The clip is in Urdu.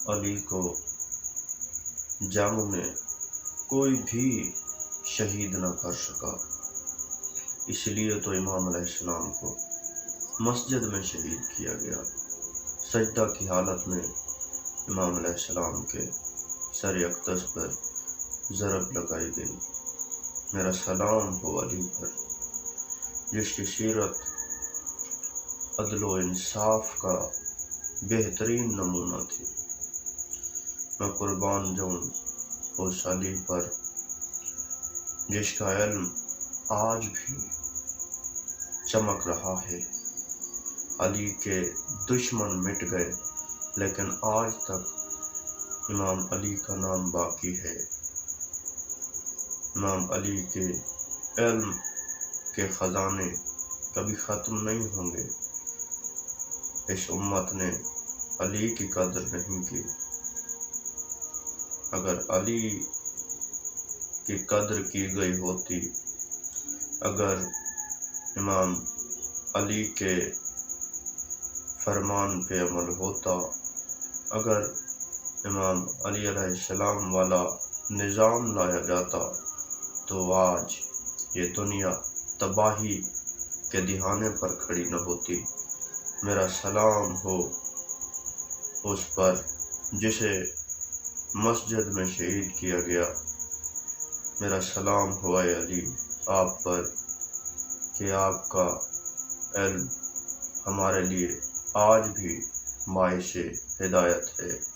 علی کو جنگ میں کوئی بھی شہید نہ کر سکا، اس لیے تو امام علیہ السلام کو مسجد میں شہید کیا گیا۔ سجدہ کی حالت میں امام علیہ السلام کے سر اقدس پر ضرب لگائی گئی۔ میرا سلام ہو علی پر، جس کی سیرت عدل و انصاف کا بہترین نمونہ تھی۔ میں قربان جاؤں اس علی پر جس کا علم آج بھی چمک رہا ہے۔ علی کے دشمن مٹ گئے لیکن آج تک امام علی کا نام باقی ہے۔ امام علی کے علم کے خزانے کبھی ختم نہیں ہوں گے۔ اس امت نے علی کی قدر نہیں کی۔ اگر علی کی قدر کی گئی ہوتی، اگر امام علی کے فرمان پہ عمل ہوتا، اگر امام علی علیہ السلام والا نظام لایا جاتا تو آج یہ دنیا تباہی کے دہانے پر کھڑی نہ ہوتی۔ میرا سلام ہو اس پر جسے مسجد میں شہید کیا گیا۔ میرا سلام ہو اے علی آپ پر کہ آپ کا علم ہمارے لیے آج بھی باعث ہدایت ہے۔